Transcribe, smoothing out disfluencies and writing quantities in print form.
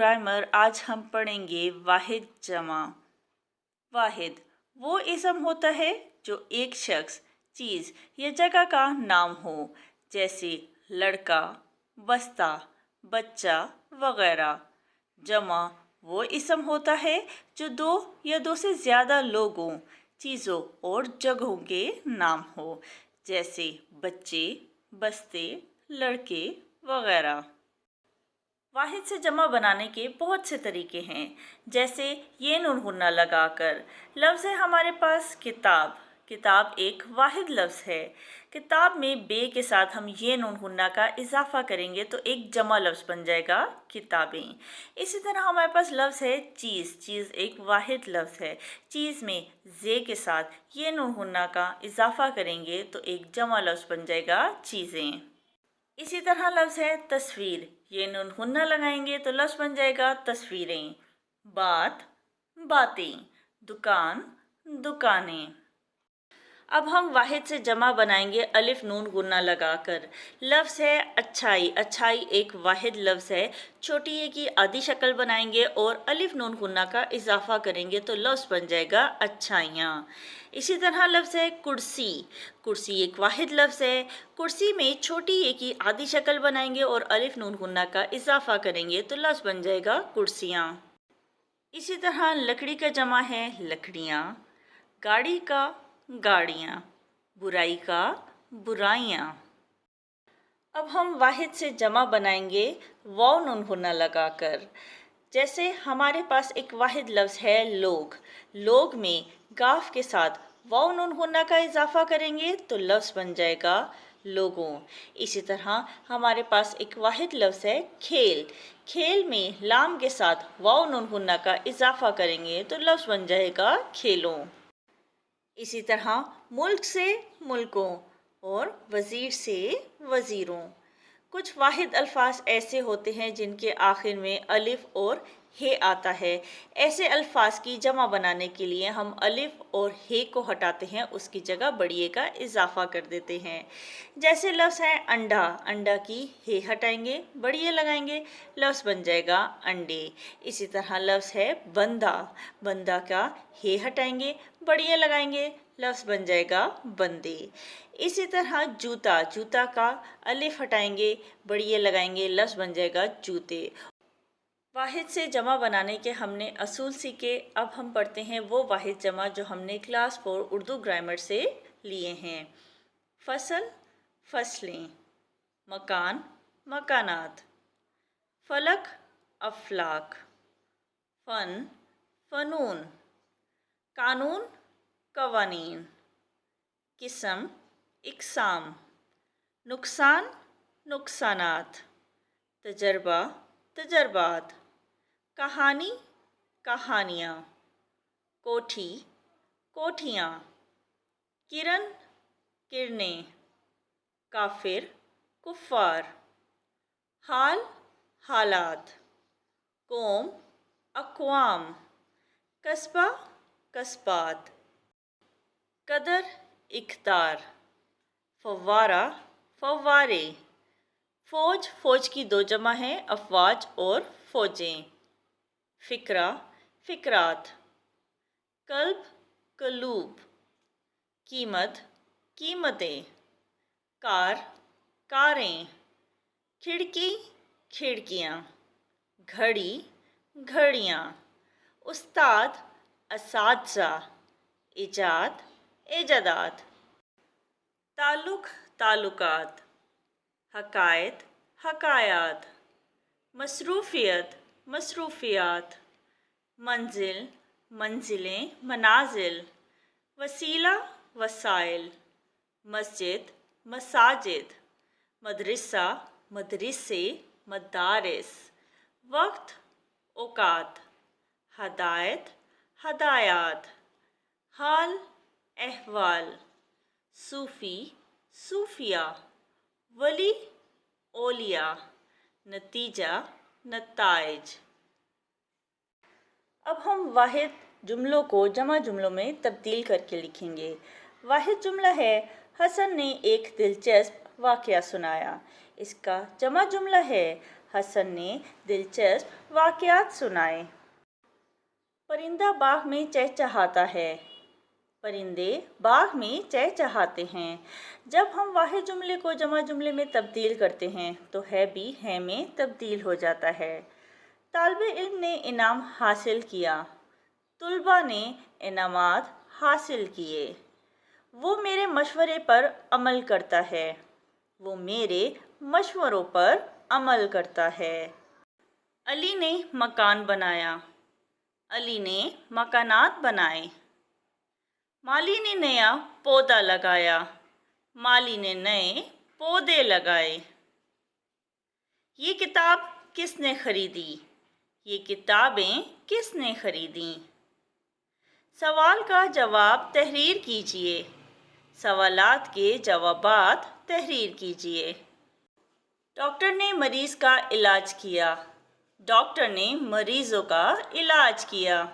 Grammar आज हम पढ़ेंगे वाहिद जमा। वाहिद वो इसम होता है जो एक शख्स, चीज़ या जगह का नाम हो, जैसे लड़का, बस्ता, बच्चा वगैरह। जमा वो इसम होता है जो दो या दो से ज़्यादा लोगों, चीज़ों और जगहों के नाम हो, जैसे बच्चे, बस्ते, लड़के वगैरह। वाहिद से जमा बनाने के बहुत से तरीके हैं, जैसे ये नून गुन्ना लगाकर। लफ्ज़ है हमारे पास किताब। किताब एक वाहिद लफ्ज़ है। किताब में बे के साथ हम ये नून गुन्ना का इजाफा करेंगे तो एक जमा लफ्ज़ बन जाएगा किताबें। इसी तरह हमारे पास लफ्ज़ है चीज़। चीज़ एक वाहिद लफ्ज़ है। चीज़ में जे के साथ ये नून गुन्ना का इजाफा करेंगे तो एक जमा लफ्ज़ बन जाएगा चीज़ें। इसी तरह लफ्ज़ है तस्वीर। ये नून गुन्ना लगाएंगे तो लफ्ज़ बन जाएगा तस्वीरें। बात, बातें। दुकान, दुकानें। अब हम वाहिद से जमा बनाएंगे अलिफ नून गुन्ना लगाकर। लफ्ज़ है अच्छाई। अच्छाई एक वाहिद लफ्ज़ है। छोटी ए की आधी शक्ल बनाएंगे और अलिफ नून गुन्ना का इजाफा करेंगे तो लफ्ज़ बन जाएगा अच्छाइयाँ। इसी तरह लफ्ज़ है कुर्सी। कुर्सी एक वाहिद लफ्ज़ है। कुर्सी में छोटी ए की आधी शक्ल बनाएंगे और अलिफ नून गुन्ना का इजाफा करेंगे तो लफ्ज़ बन जाएगा कुर्सियाँ। इसी तरह लकड़ी का जमा है लकड़ियाँ। गाड़ी का गाड़ियाँ। बुराई का बुराइयाँ। अब हम वाहिद से जमा बनाएंगे वाव नून गुन्ना लगाकर। जैसे हमारे पास एक वाहिद लफ्ज़ है लोग। लोग में गाफ के साथ वाव नून गुन्ना का इजाफा करेंगे तो लफ्ज़ बन जाएगा लोगों। इसी तरह हमारे पास एक वाहिद लफ्ज़ है खेल। खेल में लाम के साथ वाव नून गुन्ना का इजाफा करेंगे तो लफ्ज़ बन जाएगा खेलों। इसी तरह मुल्क से मुल्कों और वज़ीर से वज़ीरों। कुछ वाहिद अल्फाज ऐसे होते हैं जिनके आखिर में अलिफ और हे आता है। ऐसे अल्फाज की जमा बनाने के लिए हम अलिफ और हे को हटाते हैं, उसकी जगह बड़ी ए का इजाफा कर देते हैं। जैसे लफ्ज़ है अंडा। अंडा की हे हटाएंगे, बड़ी ए लगाएंगे, लफ्ज़ बन जाएगा अंडे। इसी तरह लफ्ज़ है बंदा। बंदा का हे हटाएंगे, बड़ी ए लगाएंगे, लफ्ज़ बन जाएगा बंदे। इसी तरह जूता। जूता का अलिफ हटाएंगे, बड़ी ए लगाएंगे, लफ्ज़ बन जाएगा जूते। वाहिद से जमा बनाने के हमने असूल सीखे। अब हम पढ़ते हैं वो वाहिद जमा जो हमने क्लास 4 उर्दू ग्रामर से लिए हैं। फसल, फसलें। मकान, मकानात। फलक, अफलाक। फ़न, फ़नून। कानून, कवानीन। किस्म, इकसाम। नुकसान, नुकसानात। तजर्बा, तजर्बात। कहानी, कहानियाँ। कोठी, कोठियाँ। किरण, किरणें। काफिर, कुफ़ार। हाल, हालात। कौम, अक़वाम। कस्बा, कस्बात। कदर, इक़्तिदार। फव्वारा, फव्वारे। फ़ौज, फ़ौज की दो जमा है अफ़वाज और फ़ौजें। फ़िक्रा, फ़िक्रात। कल्ब, कलूब। कीमत, कीमतें। कार, कारें। खिड़की, खिड़कियाँ। घड़ी, घड़ियाँ। उस्ताद, असातिज़ा। इजाद, इजादात। ताल्लुक़, ताल्लुकात। हकायत, हकायात। मसरूफ़ियत, मसरूफ़ियात। मंजिल, मंजिलें, मनाजिल। वसीला, वसाइल। मस्जिद, मसाजिद। मदरसा, मदरसे, मदारिस। वक्त, औकात। हदायत, हदायात। हाल, अहवाल। सूफ़ी, सूफिया। वली, ओलिया। नतीजा, नताइज। अब हम वाहिद जुमलों को जमा जुमलों में तब्दील करके लिखेंगे। वाहिद जुमला है हसन ने एक दिलचस्प वाक़या सुनाया। इसका जमा जुमला है حسن نے دلچسپ واقعات سنائے۔ پرندہ باغ میں چہچہاتا ہے۔ پرندے باغ میں چہچہاتے ہیں۔ جب ہم واحد جملے کو جمع جملے میں تبدیل کرتے ہیں تو ہے بھی ہے میں تبدیل ہو جاتا ہے۔ طالب علم نے انعام حاصل کیا۔ طلباء نے انعامات حاصل کیے۔ وہ میرے مشورے پر عمل کرتا ہے۔ وہ میرے مشوروں پر عمل کرتا ہے۔ علی نے مکان بنایا۔ علی نے مکانات بنائے۔ مالی نے نیا پودا لگایا۔ مالی نے نئے پودے لگائے۔ یہ کتاب کس نے خریدی؟ یہ کتابیں کس نے خریدیں؟ سوال کا جواب تحریر کیجیے۔ سوالات کے جوابات تحریر کیجیے۔ ڈاکٹر نے مریض کا علاج کیا۔ ڈاکٹر نے مریضوں کا علاج کیا۔